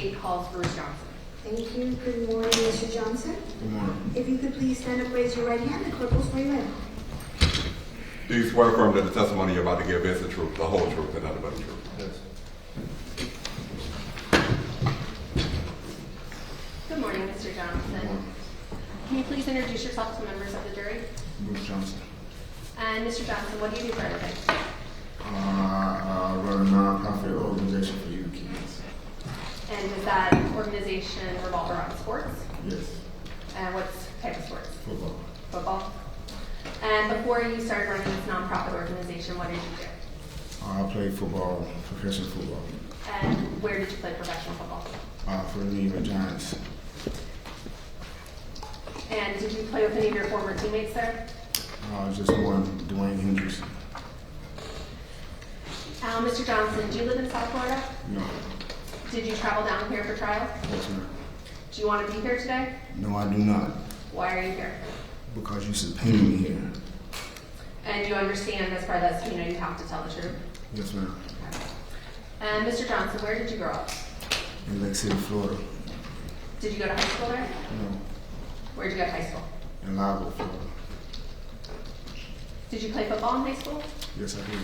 state calls Bruce Johnson. Thank you. Good morning, Mr. Johnson. Good morning. If you could please stand up, raise your right hand, the clerk will swear you in. Do you swear affirm that the testimony you're about to give is the truth, the whole truth, and nothing but the truth? Yes. Good morning, Mr. Johnson. Can you please introduce yourself to members of the jury? Bruce Johnson. And Mr. Johnson, what do you do for a living? I run a non-profit organization for youth kids. And does that organization revolve around sports? Yes. And what type of sports? Football. Football? And before you started running this nonprofit organization, what did you do? I played football, professional football, And where did you play professional football? for the New York Giants. And did you play with any of your former teammates there? Just one, Dwayne Hendricks. Mr. Johnson, do you live in South Florida? No. Did you travel down here for trial? Yes, ma'am. Do you want to be here today? No, I do not. Why are you here? Because you subpoenaed me here. And you understand as part of that subpoena you have to tell the truth? Yes, ma'am. And Mr. Johnson, where did you grow up? In Lake City, Florida. Did you go to high school there? No. Where did you go to high school? In Live, Florida. Did you play football in high school? Yes, I did.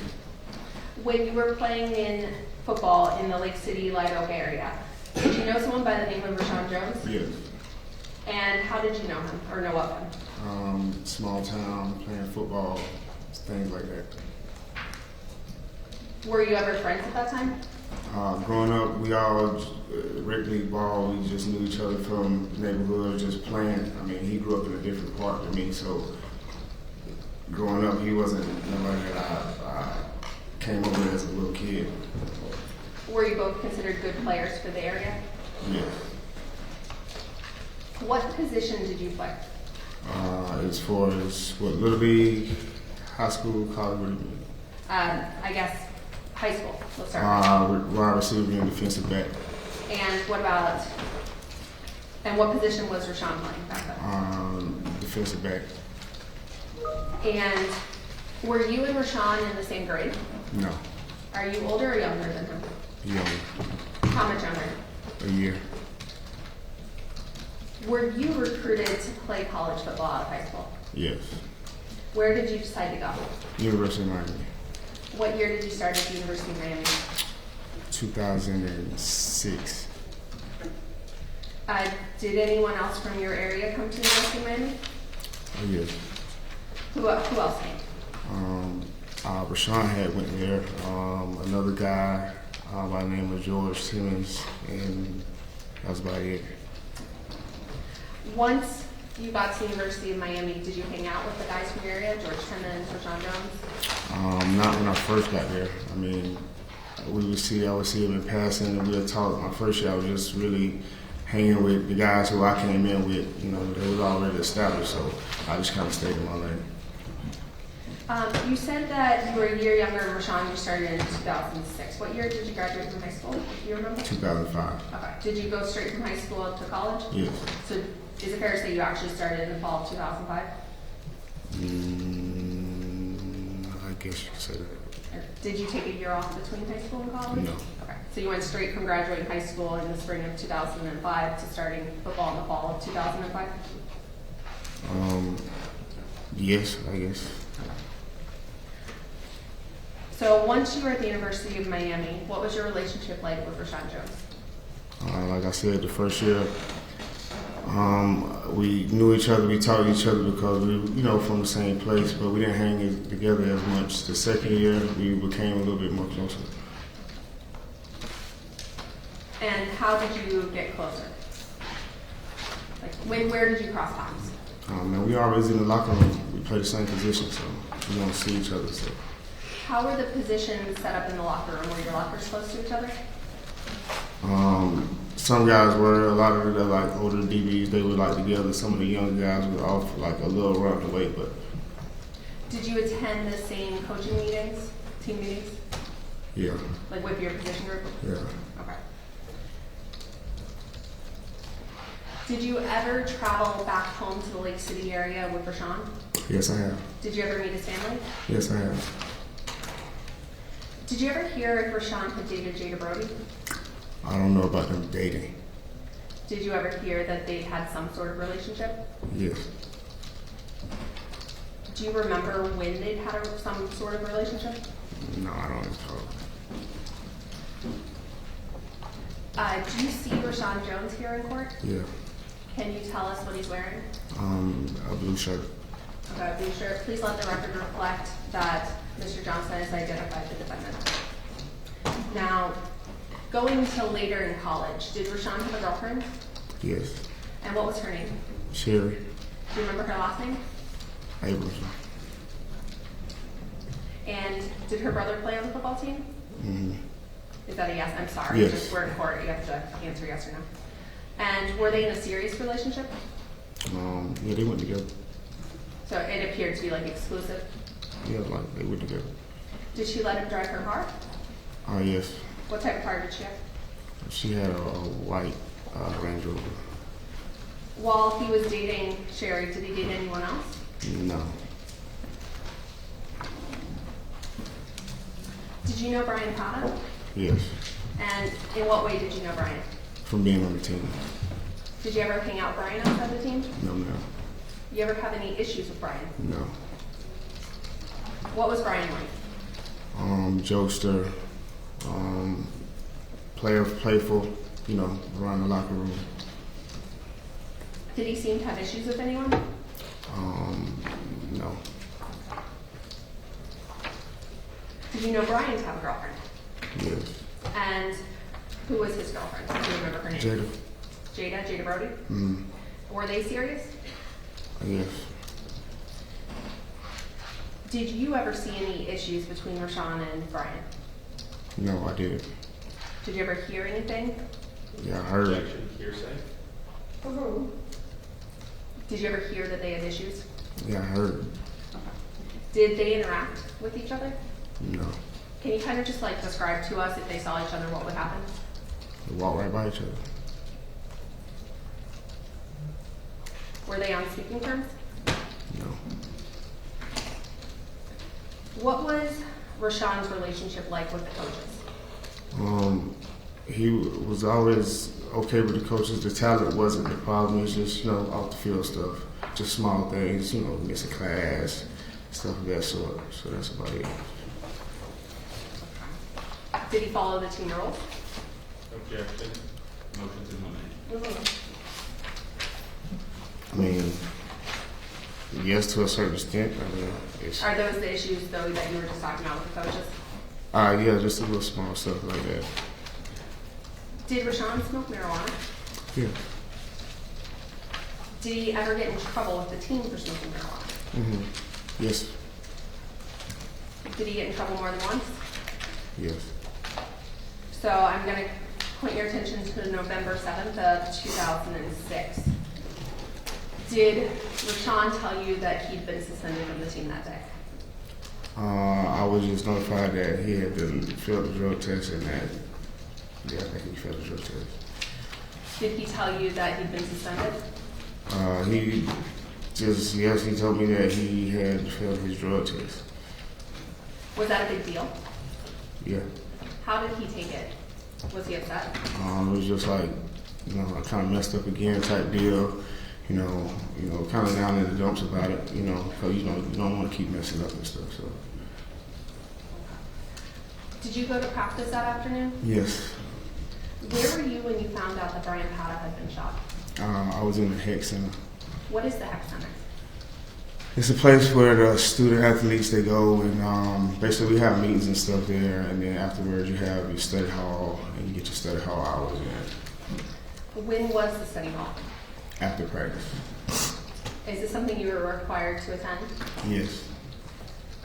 When you were playing in football in the Lake City, Live Oak area, did you know someone by the name of Rashaun Jones? Yes. And how did you know him or know of him? Small town, playing football, things like that. Were you ever friends at that time? Growing up, we all regularly ball. We just knew each other from the neighborhood, just playing. I mean, he grew up in a different part than me, so growing up, he wasn't nobody that I came over with as a little kid. Were you both considered good players for the area? Yes. What position did you play? As far as what, Little League, high school, college, what do you mean? I guess high school. Let's start. Wide receiver and defensive back. And what about? And what position was Rashaun playing back then? Defensive back. And were you and Rashaun in the same grade? No. Are you older or younger than him? Young. How much younger? A year. Were you recruited to play college football out of high school? Yes. Where did you decide to go? University of Miami. What year did you start at the University of Miami? 2006. Did anyone else from your area come to the University of Miami? Oh, yes. Who else came? Rashaun had went there. Another guy by the name of George Simmons, and that's about it. Once you got to the University of Miami, did you hang out with the guys from your area, George Simmons, Rashaun Jones? Not when I first got there. I mean, I would see him in passing, and we would talk. My first year, I was just really hanging with the guys who I came in with. You know, they was already established, so I just kind of stayed in my lane. You said that you were a year younger than Rashaun. You started in 2006. What year did you graduate from high school? Do you remember? 2005. Okay. Did you go straight from high school to college? Yes. So is it fair to say you actually started in the fall of 2005? I guess you could say that. Or did you take a year off between high school and college? No. Okay. So you went straight from graduating high school in the spring of 2005 to starting football in the fall of 2005? Yes, I guess. So once you were at the University of Miami, what was your relationship like with Rashaun Jones? Like I said, the first year, we knew each other, we talked to each other because we were, from the same place, but we didn't hang together as much. The second year, we became a little bit more closer. And how did you get closer? Like, where did you cross paths? And we always in the locker room. We play the same position, so we don't see each other. So. How were the positions set up in the locker room? Were your lockers close to each other? Some guys were, a lot of the older DBs, they were together. Some of the younger guys were off a little run away, but. Did you attend the same coaching meetings, team meetings? Yeah. Like with your position group? Yeah. Okay. Did you ever travel back home to the Lake City area with Rashaun? Yes, I have. Did you ever meet his family? Yes, I have. Did you ever hear if Rashaun had dated Jada Brody? I don't know about them dating. Did you ever hear that they had some sort of relationship? Yes. Do you remember when they'd had some sort of relationship? No, I don't recall. Do you see Rashaun Jones here in court? Yeah. Can you tell us what he's wearing? A blue shirt. Okay, be sure. Please let the record reflect that Mr. Johnson has identified the defendant. Now, going to later in college, did Rashaun have a girlfriend? Yes. And what was her name? Sherry Do you remember her last name? Abramson. And did her brother play on the football team? Mm-hmm. Is that a yes? I'm sorry. Yes. Just we're in court. You have to answer yes or no. And were they in a serious relationship? Yeah, they went together. So it appeared to be like exclusive. Yeah, like they went together. Did she let him drive her car? Yes. What type of car did she have? She had a white Range Rover. While he was dating Sherry, did he date anyone else? No. Did you know Bryan Pata? Yes. And in what way did you know Bryan? From being on the team. Did you ever hang out with Bryan outside the team? No, no. You ever have any issues with Bryan? No. What was Bryan like? Jokester, playful, around the locker room. Did he seem to have issues with anyone? No. Did you know Bryan to have a girlfriend? Yes. And who was his girlfriend? Do you remember her name? Jada. Jada Brody? Mm. Were they serious? Yes. Did you ever see any issues between Rashaun and Bryan? No, I did. Did you ever hear anything? Yeah, I heard. Objection, hearsay. Did you ever hear that they had issues? Yeah, I heard. Did they interact with each other? No. Can you kind of just like describe to us if they saw each other, what would happen? They walked right by each other. Were they on speaking terms? No. What was Rashaun's relationship like with the coaches? He was always okay with the coaches. The talent wasn't the problem. It was just, off the field stuff. Just small things, missing class, stuff of that sort. So that's about it. Did he follow the team rules? Objection. Motion to eliminate. I mean, yes, to a certain extent. It's, Are those the issues though that you were just talking about with the coaches? yeah, just a little small stuff like that. Did Rashaun smoke marijuana? Yeah. Did he ever get in trouble with the team for smoking marijuana? Mm-hmm. Yes. Did he get in trouble more than once? Yes. So I'm going to point your attention to November 7th of 2006. Did Rashaun tell you that he'd been suspended from the team that day? I was just notified that he had failed the drug test and that, I think he failed the drug test. Did he tell you that he'd been suspended? He told me that he had failed his drug test. Was that a big deal? Yeah. How did he take it? Was he upset? It was just like, I kind of messed up again type deal. Kind of down in the dumps about it, because, you don't want to keep messing up and stuff, so. Did you go to practice that afternoon? Yes. Where were you when you found out that Bryan Pata had been shot? I was in the HEC Center. What is the HEC Center? It's a place where the student athletes, they go and basically we have meetings and stuff there, and then afterwards you have your study hall and you get your study hall hours in. When was the study hall? After practice. Is this something you were required to attend? Yes.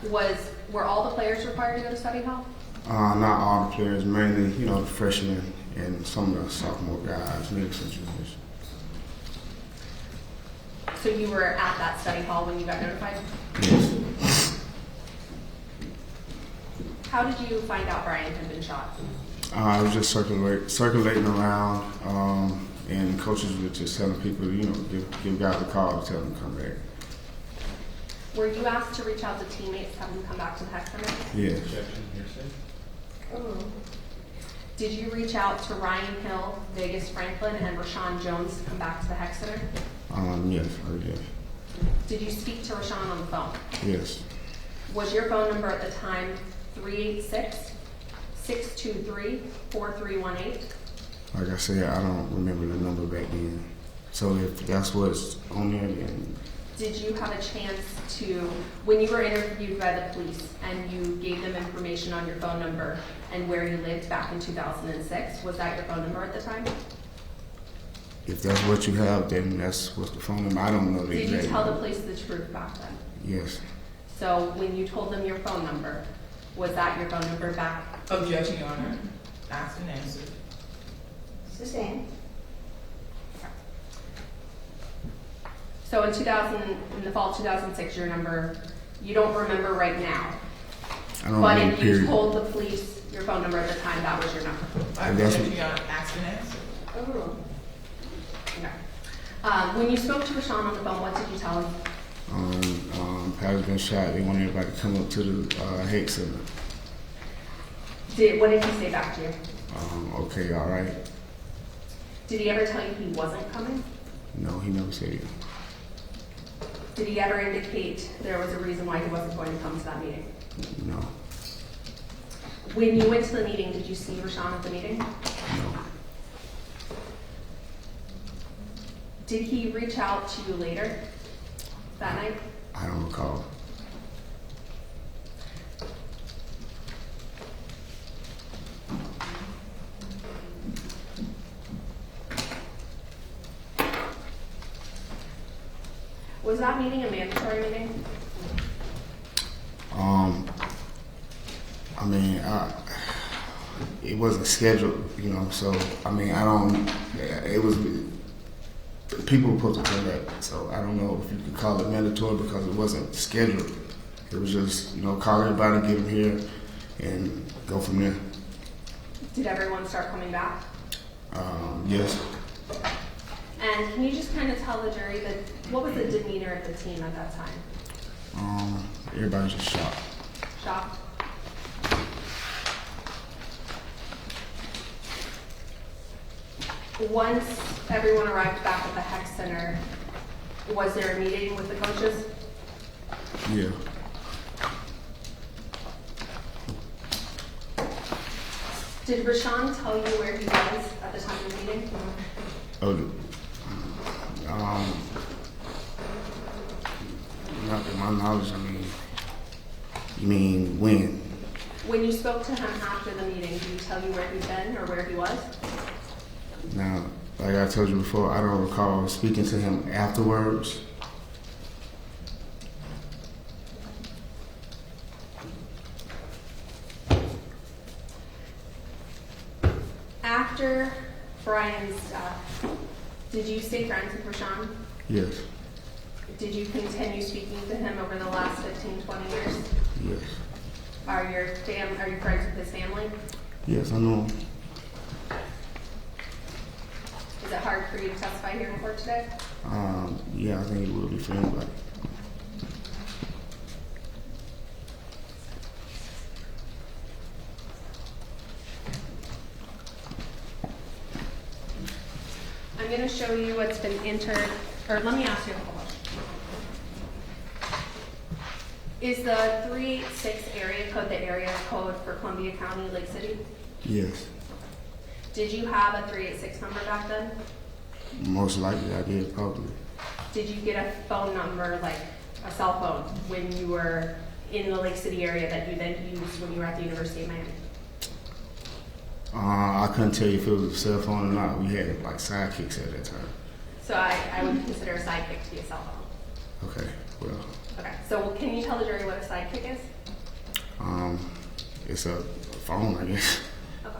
Were all the players required to go to study hall? Not all the players, mainly, the freshmen and some of the sophomore guys, maybe some juniors. So you were at that study hall when you got notified? Yes. How did you find out Bryan had been shot? I was just circulating around, and coaches were just telling people, give guys a call to tell them to come back. Were you asked to reach out to teammates, have them come back to the HEC Center? Yes. Objection, hearsay. Did you reach out to Ryan Hill, Vegas Franklin, and Rashaun Jones to come back to the Hex Center? Yes, I did. Did you speak to Rashaun on the phone? Yes. Was your phone number at the time 386-623-4318? Like I said, I don't remember the number back then. So if that's what's on there, then Did you have a chance to, when you were interviewed by the police and you gave them information on your phone number and where you lived back in 2006, was that your phone number at the time? if that's what you have, then that's what's the phone number. I don't know the Did you exact tell the number. police the truth back then? Yes. So when you told them your phone number, was that your phone number back? Objection, Your Honor. Asked and answered. Sustained. So in the fall of 2006, your number, you don't remember right now. I don't But remember, if you period. told the police your phone number at the time, that was your number. And that's Objection, what- Your Honor. Asked and answered. Overruled. Okay. When you spoke to Rashaun on the phone, what did you tell him? Pat's been shot. They want everybody to come up to the Hex Center. What did he say back to you? Okay, all right. Did he ever tell you he wasn't coming? No, he never said it. Did he ever indicate there was a reason why he wasn't going to come to that meeting? No, When you went to the meeting, did you see Rashaun at the meeting? no. Did he reach out to you later that night? I don't recall. Was that meeting a mandatory meeting? I mean, it wasn't scheduled, you know, so, I mean, it was, people were supposed to come back, so I don't know if you could call it mandatory because it wasn't scheduled. It was just, you know, call everybody, get them here, and go from there. Did everyone start coming back? Yes. And can you just kind of tell the jury that, what was the demeanor of the team at that time? Everybody's just shocked. Shocked? Once everyone arrived back at the Hex Center, was there a meeting with the coaches? Yeah. Did Rashaun tell you where he was at the time of the meeting? Not to my knowledge, I mean, you mean when? When you spoke to him after the meeting, did he tell you where he'd been or where he was? Now, like I told you before, I don't recall speaking to him afterwards. After Bryan's death, did you stay friends with Rashaun? Yes, Did you continue speaking to him over the last 15, 20 years? yes. Are you friends with his family? Yes, I know him. Is it hard for you to testify here in court today? Yeah, I think it will be for anybody. I'm going to show you what's been entered, or let me ask you a couple questions. Is the 386 area code the area code for Columbia County, Lake City? Yes, Did you have a 386 number back then? most likely I did, probably. Did you get a phone number, like a cell phone, when you were in the Lake City area that you then used when you were at the University of Miami? I couldn't tell you if it was a cell phone or not. We had like sidekicks at that time. So I would consider a sidekick to be a cell phone. Okay, well, Okay, so can you tell the jury what a sidekick is? it's a phone, I guess. Okay.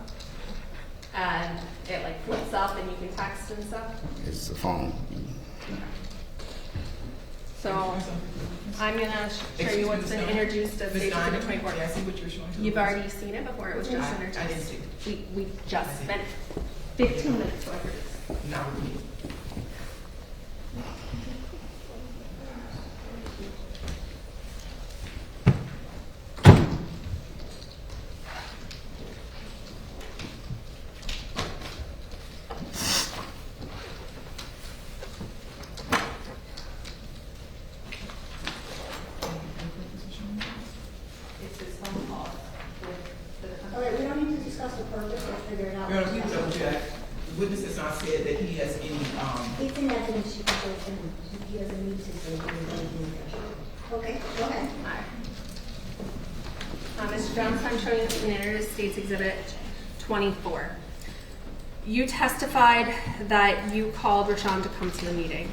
And it like flips up and you can text and stuff? It's a phone. So I'm gonna show you what's been introduced as Ms. State Donna, Exhibit 24. yeah, I see what you're showing. You've already seen it before, it was just I didn't introduced. see it. We just spent 15 minutes to introduce. Not with me. object. The witness has not said that he has any, It's an evidence you can go through. He doesn't need to say anything. Okay, go ahead. Mr. Johnson, I'm showing you an United States Exhibit 24. You testified that you called Rashaun to come to the meeting.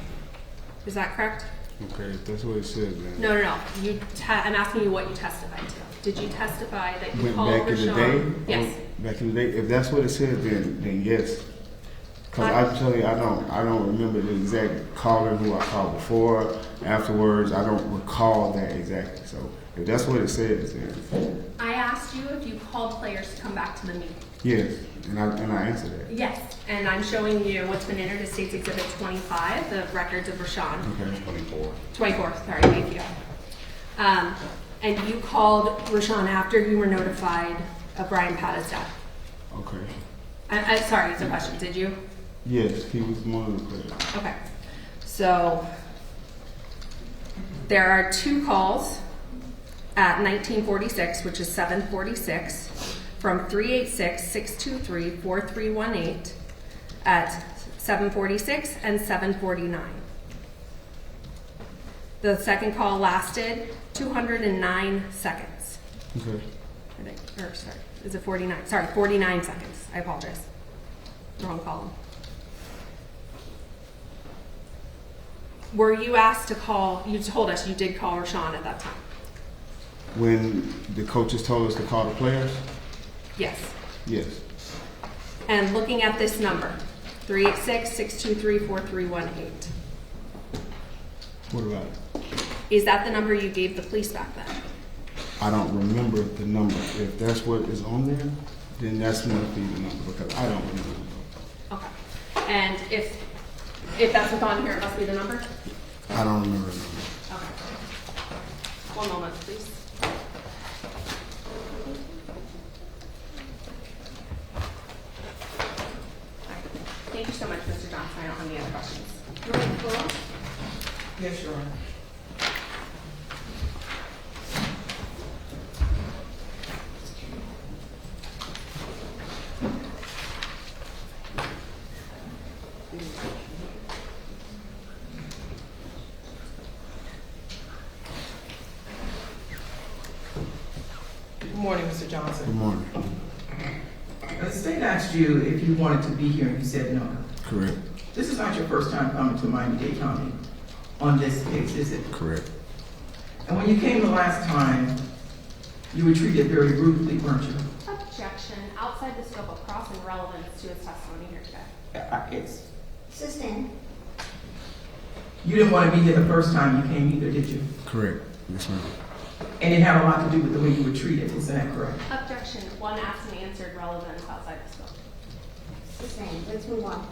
Is that correct? Okay, if that's what it said, then. No. I'm asking you what you testified to. Did you testify that you Went called back in the Rashaun? day? Yes. Back in the day, if that's what it said, then yes. Cause Huh? I tell you, I don't remember the exact calling who I called before, afterwards, I don't recall that exactly, so if that's what it says, then I asked you if you called players to come back to the meeting. yes, and I answered that. Yes, and I'm showing you what's been entered as States Exhibit 25, the records of Rashaun. Okay. 24, sorry, thank you. And you called Rashaun after you were notified of Bryan Pata's death. Okay. Sorry, it's a question, did you? Yes, he was one of the players. Okay, so there are 2 calls at 1946, which is 746, from 386-623-4318 at 746 and 749. The second call lasted 209 seconds. Okay. I think, or sorry, is it 49? Sorry, 49 seconds. I apologize. Wrong column. Were you asked to call, you told us you did call Rashaun at that time? When the coaches told us to call the players? Yes. Yes. And looking at this number, 386-623-4318, What about it? is that the number you gave the police back then? I don't remember the number. If that's what is on there, then that's must be the number because I don't remember the number. Okay. And if that's what's on here, it must be the number? I don't remember the number. Okay. One moment, please. All right. Thank you so much, Mr. Johnson. I don't have any other questions. yes, Your Honor. Good morning, Mr. Johnson. Good morning. The state asked you if you wanted to be here, and you said no. Correct. This is not your first time coming to Miami-Dade County on this case, is it? Correct. And when you came the last time, you were treated very rudely, weren't you? Objection. Outside the scope of cross and relevance to his testimony here today. It's, Sustained. you didn't want to be here the first time you came either, did you? Correct. Yes, ma'am. And it had a lot to do with the way you were treated, isn't that correct? Objection. One asked and answered relevance outside the scope. Sustained. Let's move on.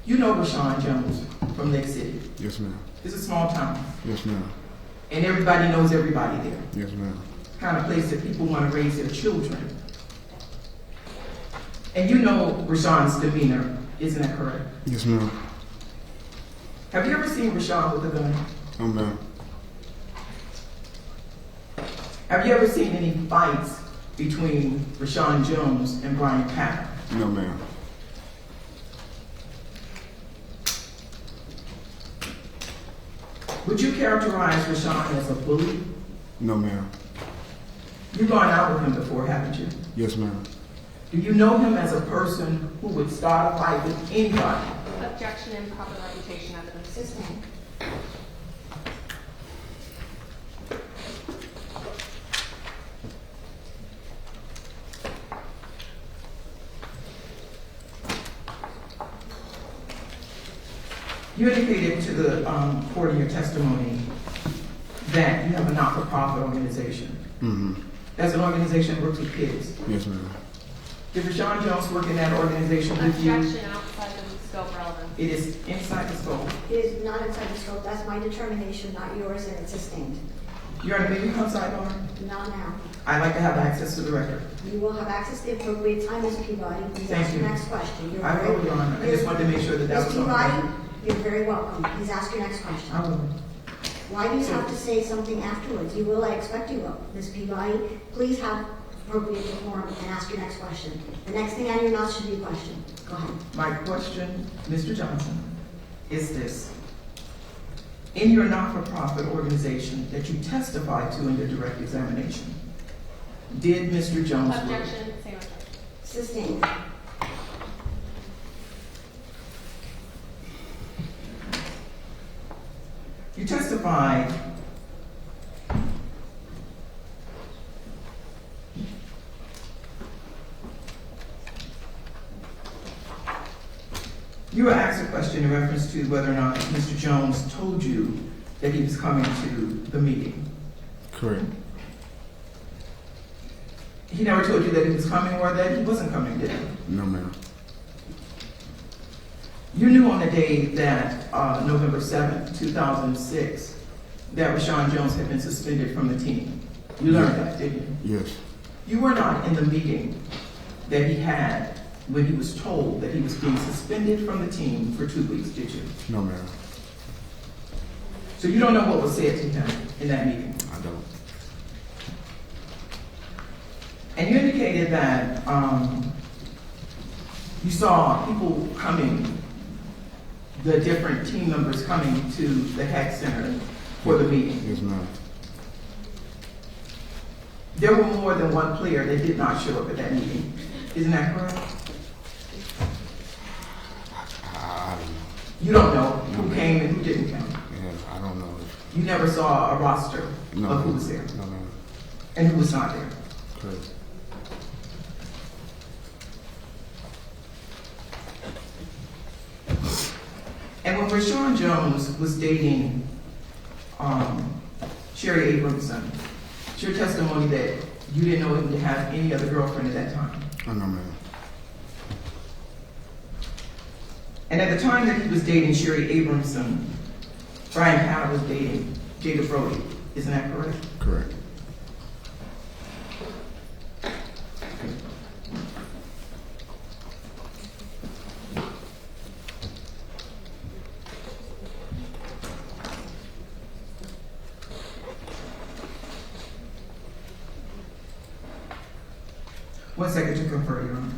You know Rashaun Jones from Lake City. Yes, ma'am. It's a small town, Yes, ma'am. and everybody knows everybody there. Yes, ma'am. Kind of place that people want to raise their children. And you know Rashaun's demeanor, isn't that correct? Yes, ma'am. Have you ever seen Rashaun with a gun? Oh, ma'am. Have you ever seen any fights between Rashaun Jones and Bryan Patter? No, ma'am. Would you characterize Rashaun as a bully? No, ma'am. You've gone out with him before, haven't you? Yes, ma'am. Do you know him as a person who would start a fight with anybody? Objection. Improper reputation evidence. Sustained. You indicated to the court in your testimony that you have a not-for-profit organization. Mm-hmm. That's an organization that works with kids. Yes, ma'am. Did Rashaun Jones work in that organization with you? Objection. Outside the scope relevance. It is inside the scope. It is not inside the scope. That's my determination, not yours, and it's sustained. Your Honor, may we come sidebar? Not now. I'd like to have access to the record. You will have access to the appropriate time, Ms. Peabody. Please Thank ask your you. next question. You're I very- will, Your Honor. I just wanted to make sure that that Ms. was on. Peabody, you're very welcome. Please ask your next question. I will. Why do you have to say something afterwards? You will, I expect you will. Ms. Peabody, please have appropriate decorum and ask your next question. The next thing on your mouth should be a question. Go ahead. My question, Mr. Johnson, is this. In your not-for-profit organization that you testified to in your direct examination, did Mr. Jones work? Objection, same objection. Sustained. You testified you were asked a question in reference to whether or not Mr. Jones told you that he was coming to the meeting. Correct. He never told you that he was coming or that he wasn't coming, did he? No, ma'am. You knew on the day that November 7th, 2006, that Rashaun Jones had been suspended from the team. You learned that, didn't you? Yes. You were not in the meeting that he had when he was told that he was being suspended from the team for 2 weeks, did you? No, ma'am. So you don't know what was said to him in that meeting. I don't. And you indicated that you saw people coming, the different team members coming to the Heck Center for the meeting. Yes, ma'am. There were more than one player that did not show up at that meeting. Isn't that correct? I don't know. You don't know who came and who didn't come. Yeah, I don't know. You never saw a roster No, of who was there No, ma'am. and who was not there. Correct. And when Rashaun Jones was dating Sherry Abramson, it's your testimony that you didn't know him to have any other girlfriend at that time. I know, ma'am. And at the time that he was dating Sherry Abramson, Bryan Powell was dating Jada Brody. Isn't that correct? Correct. One second to confer, Your Honor.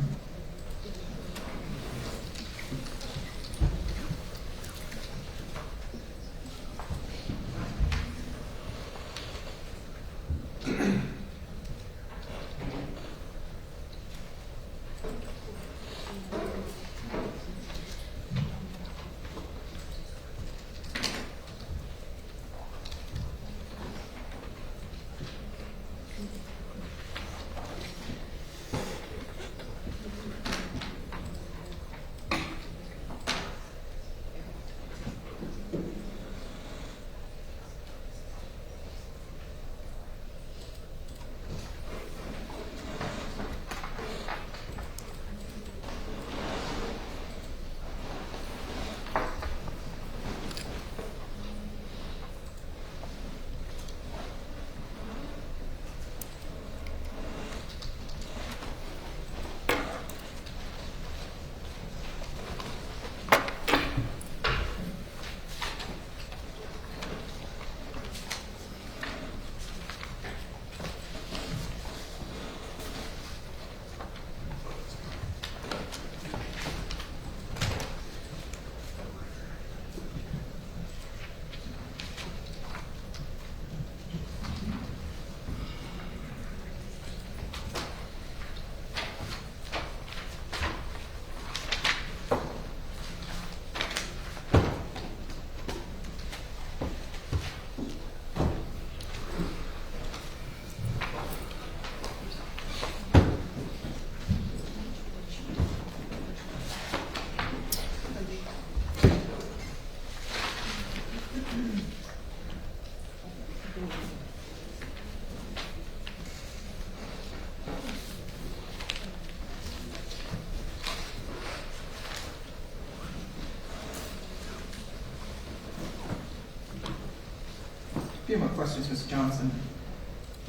A few more questions, Mr. Johnson.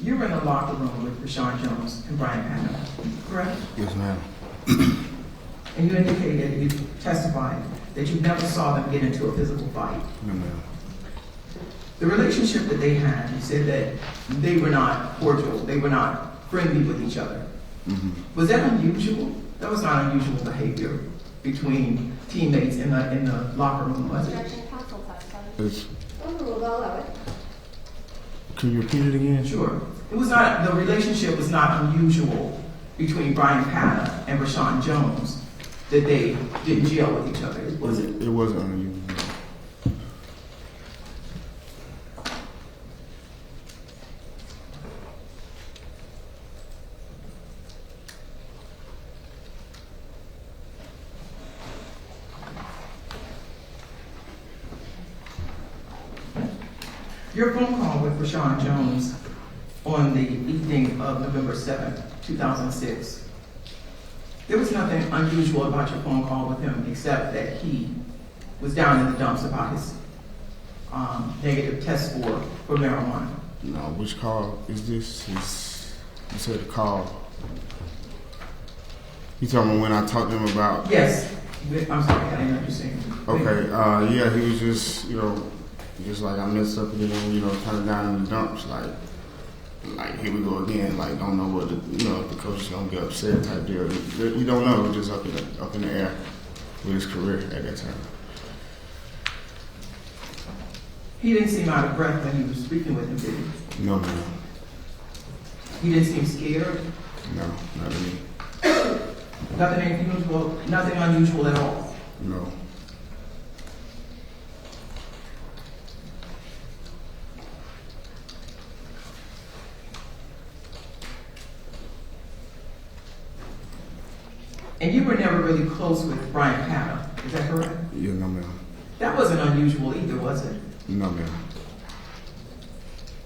You were in the locker room with Rashaun Jones and Bryan Powell, correct? Yes, ma'am. And you indicated, you testified, that you never saw them get into a physical fight. No, ma'am. The relationship that they had, you said that they were not cordial, they were not friendly with each other. Mm-hmm. Was that unusual? That was not unusual behavior between teammates in the locker room, was it? Objection, counsel testified. It's, Overruled, I'll allow it. can you repeat it again? Sure. It was not, the relationship was not unusual between Bryan Patta and Rashaun Jones, that they didn't gel with each other, was it? It wasn't unusual. Your phone call with Rashaun Jones on the evening of November 7th, 2006, there was nothing unusual about your phone call with him except that he was down in the dumps about his negative test score for marijuana. No, which call is this? You said the call. You talking about when I talked to him about? Yes, I'm sorry, I didn't know what you're saying. Okay, yeah, he was just, just like I messed up again, kind of down in the dumps, like here we go again, like don't know what if the coach is gonna get upset type deal. You don't know, it was just up in the air with his career at that time. He didn't seem out of breath when he was speaking with him, did he? No, man, He didn't seem scared. no, not me, Nothing unusual at all. no. And you were never really close with Bryan Patta, is that correct? Yeah, no, man, That wasn't unusual either, was it? no, man,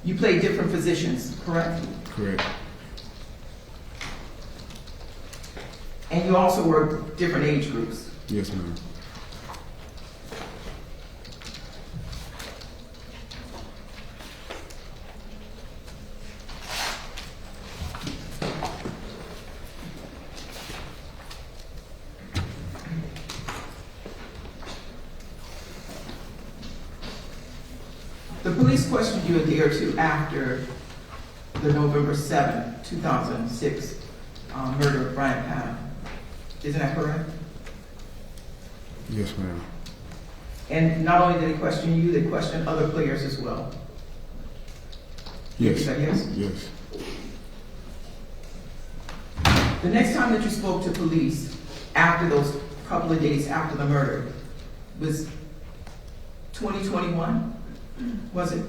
You played different positions, correct? correct. And you also were different age groups. Yes, ma'am. The police questioned you a day or two after the November 7th, 2006 murder of Bryan Patta. Isn't that correct? Yes, ma'am. And not only did they question you, they questioned other players as well. Yes. Is that yes? Yes. The next time that you spoke to police after those couple of days after the murder was 2021, was it?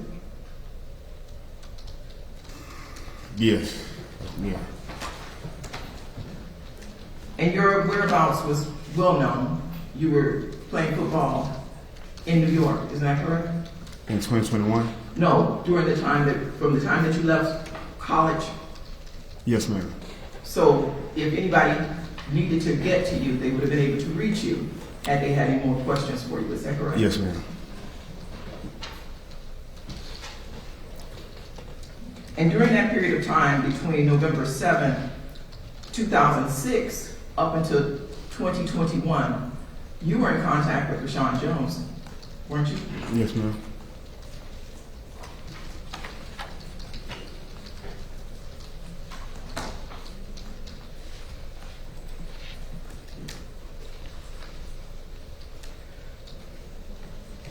Yes. Yeah. And your whereabouts was well known. You were playing football in New York, isn't that correct? In 2021? No, during the time from the time that you left college. Yes, ma'am. So if anybody needed to get to you, they would have been able to reach you had they had any more questions for you, is that correct? Yes, ma'am. And during that period of time between November 7th, 2006 up until 2021, you were in contact with Rashaun Jones, weren't you? Yes, ma'am.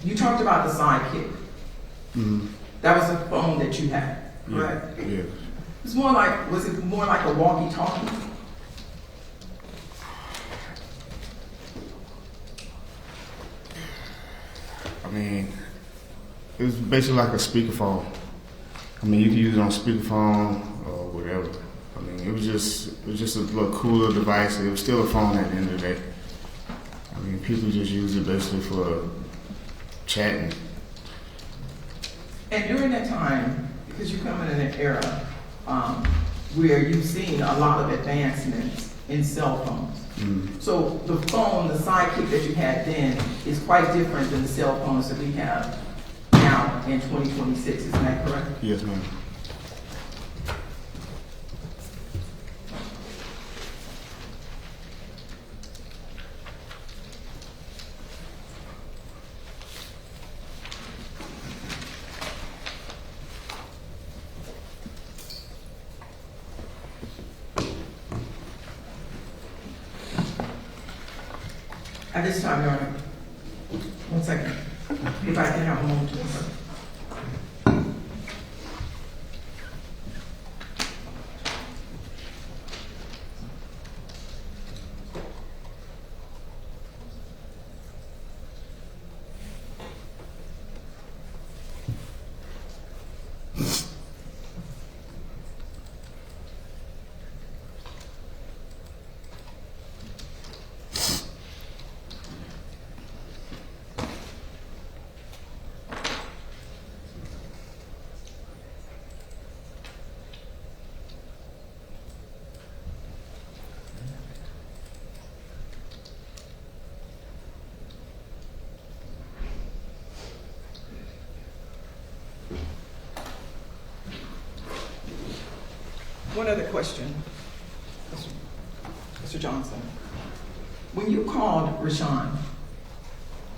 You talked about the sidekick. Mm-hmm. That was the phone that you had, correct? Yeah. Was it more like a walkie-talkie? I mean, it was basically like a speakerphone. I mean, you could use it on speakerphone or whatever. I mean, it was just a little cooler device. It was still a phone at the end of the day. I mean, people just use it basically for chatting. And during that time, because you're coming in an era where you've seen a lot of advancements in cell phones. Mm. So the phone, the sidekick that you had then, is quite different than the cell phones that we have now in 2026. Isn't that correct? Yes, ma'am. At this time, Your Honor, one second. If I can have a moment to refer. One other question, Mr. Johnson. When you called Rashaun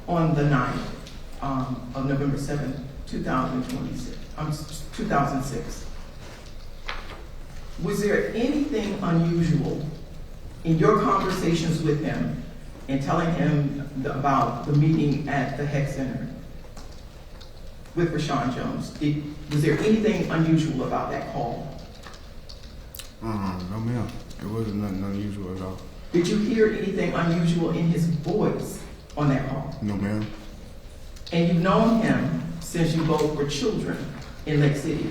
on the night of November 7th, 2006, was there anything unusual in your conversations with him and telling him about the meeting at the Heck Center with Rashaun Jones? Was there anything unusual about that call? No, ma'am. It wasn't nothing unusual at all. Did you hear anything unusual in his voice on that call? No, ma'am. And you've known him since you both were children in Lake City.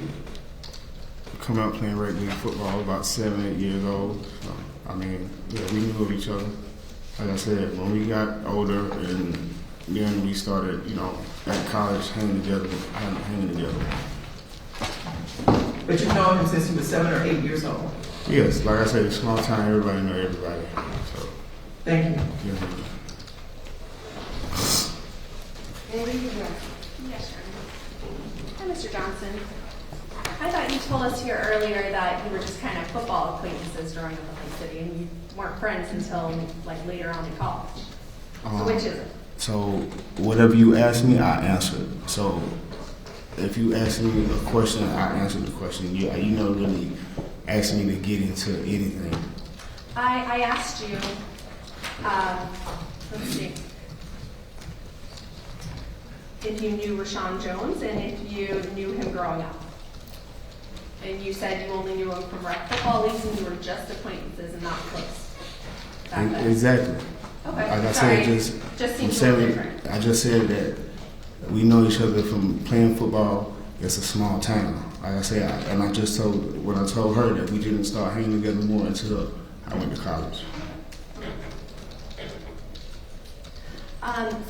Come out playing regular football about 7, 8 years old. So, I mean, yeah, we knew of each other. Like I said, when we got older and then we started, at college hanging together. But you've known him since he was 7 or 8 years old. Yes, like I said, it's small town, everybody know everybody. So, Thank you. yeah. Yes, Your Honor. Hi, Mr. Johnson. I thought you told us here earlier that you were just kind of football acquaintances growing up in Lake City, and you weren't friends until like later on in college. So which is it? So whatever you ask me, I answer. So if you ask me a question, I answer the question. You never really asked me to get into anything. I asked you, let's see, if you knew Rashaun Jones and if you knew him growing up. And you said you only knew him from rec football leagues and you were just acquaintances and not close. Back then. Exactly. Okay, Like I sorry. said, Just seems a little different. I just said that we know each other from playing football. It's a small town. Like I said, I just told, when I told her that we didn't start hanging together more until I went to college.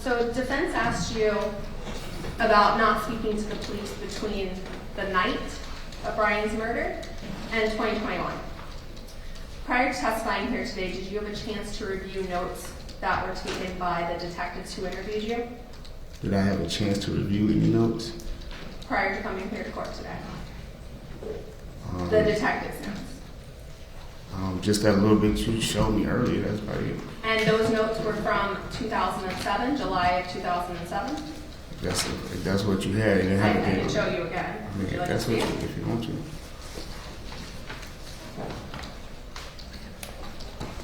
So defense asked you about not speaking to the police between the night of Bryan's murder and 2021. Prior to testifying here today, did you have a chance to review notes that were taken by the detectives who interviewed you Did I have a chance to review any notes? prior to coming here to court today? The detectives' notes. Just that little bit you showed me earlier, that's about it. And those notes were from 2007, July of 2007? If that's what you had. And I can show you again. I Would mean, you like to that's see what, it? if you want to.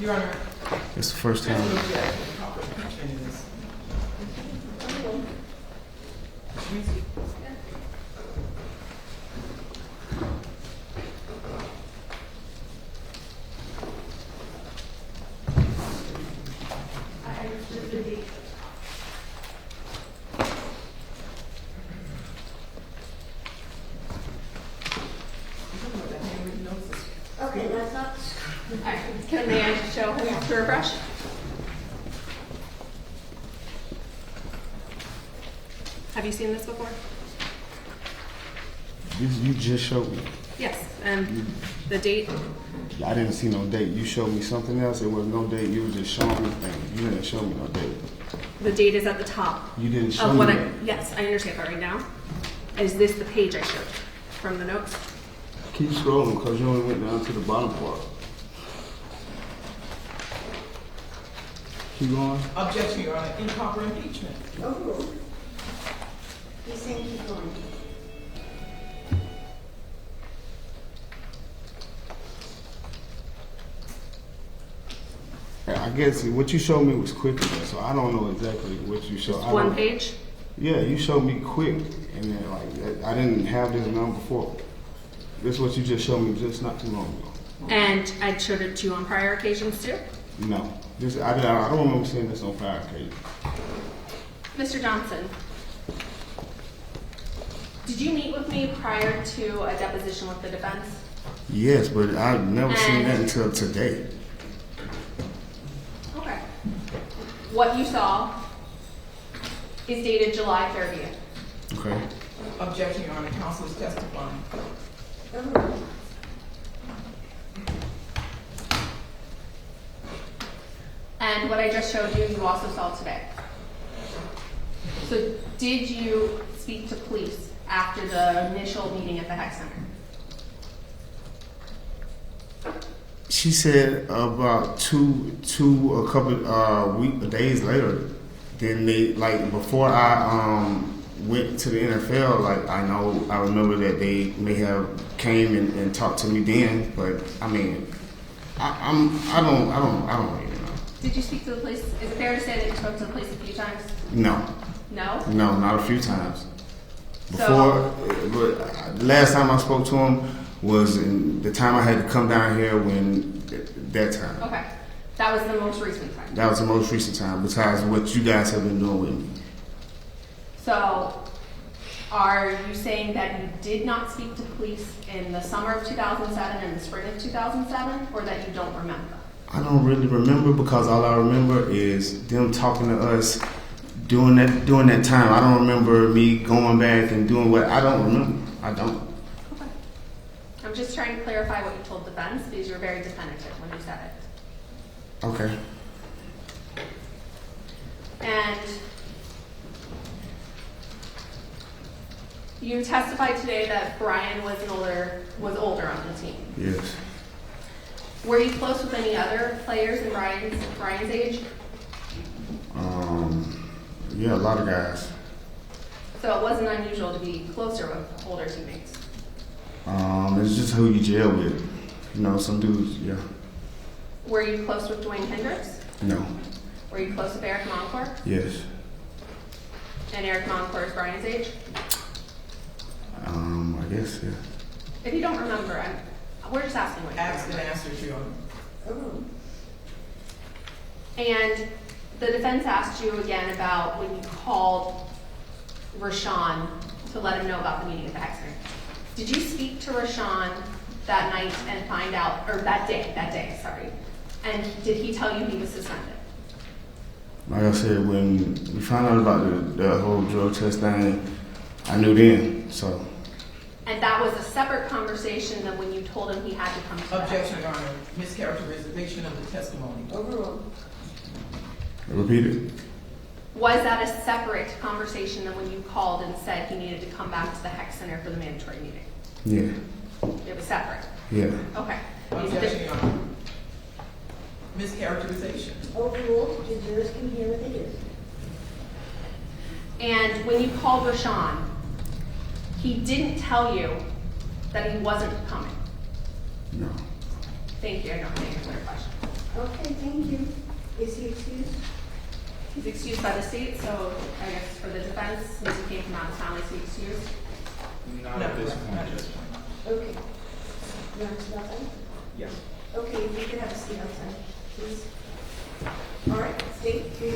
Your Honor, It's the first time. Okay, that's not. Alright, may I show him to refresh? Have you seen this before? You just showed me. Yes, and the date? I didn't see no date. You showed me something else. It was no date. You were just showing me things. You didn't show me no date. The date is at the top You didn't show of me what that. yes, I understand that right now. Is this the page I showed from the notes? Keep scrolling because you only went down to the bottom part. Keep going. Objection, Your Honor, improper impeachment. Overruled. He's saying keep going. I guess what you showed me was quicker, so I don't know exactly what you showed. Just I one don't- page? Yeah, you showed me quick, and then like I didn't have this number before. This is what you just showed me just not too long ago. And I showed it to you on prior occasions too? No, I don't remember seeing this on prior occasion. Mr. Johnson, did you meet with me prior to a deposition with the defense? Yes, but I've never seen And- that until today. Okay. What you saw is dated July 30th. Okay. Objection, Your Honor, counsel is testifying. Overruled. And what I just showed you, you also saw today. So did you speak to police after the initial meeting at the Heck Center? She said about a couple days later. Then they before I went to the NFL. I remember that they may have came and talked to me then. But I mean, I don't even know. Did you speak to the police? Is it fair to say that you spoke to the police a few times? No, No? no, not a few times. So- But the last time I spoke to him was in the time I had to come down here that time. Okay. That was the most recent time. That was the most recent time, besides what you guys have been doing with me. So are you saying that you did not speak to police in the summer of 2007 and the spring of 2007, or that you don't remember? I don't really remember because all I remember is them talking to us during that time. I don't remember me going back and doing what I don't remember. I don't. Okay. I'm just trying to clarify what you told defense because you're very definitive when you said it. Okay. And you testified today that Bryan was older on the team. Yes. Were you close with any other players in Bryan's age? Yeah, a lot of guys. So it wasn't unusual to be closer with older teammates. It's just who you jail with. You know, some dudes. Yeah. Were you close with Dwayne Hendricks? No. Were you close with Eric Moncor? Yes. And Eric Moncor is Bryan's age? I guess. Yeah. If you don't remember, we're just asking what you Asked and remember. answered, Your Honor. Overruled. And the defense asked you again about when you called Rashaun to let him know about the meeting at the Heck Center. Did you speak to Rashaun that night and find out, or that day, sorry, and did he tell you he was suspended? Like I said, when we found out about the whole drug test thing, I knew then. So. And that was a separate conversation than when you told him he had to come to the Heck Objection, Center. Your Honor, mischaracterization of the testimony. Overruled. Repeat it. Was that a separate conversation than when you called and said he needed to come back to the Heck Center for the mandatory meeting? Yeah. It was separate. Yeah. Okay. Objection, Your Honor. Mischaracterization. Overruled. The jurors can hear what they do. And when you called Rashaun, he didn't tell you that he wasn't coming. No. Thank you. I don't think answer your question. Okay, thank you. Is he excused? He's excused by the state, so I guess for the defense, since he came from out of town, is he excused? Not at this point, Not at this Judge. point. Okay. You want to sit outside? Yes. Okay, if you could have a seat outside, please. All right, state, please.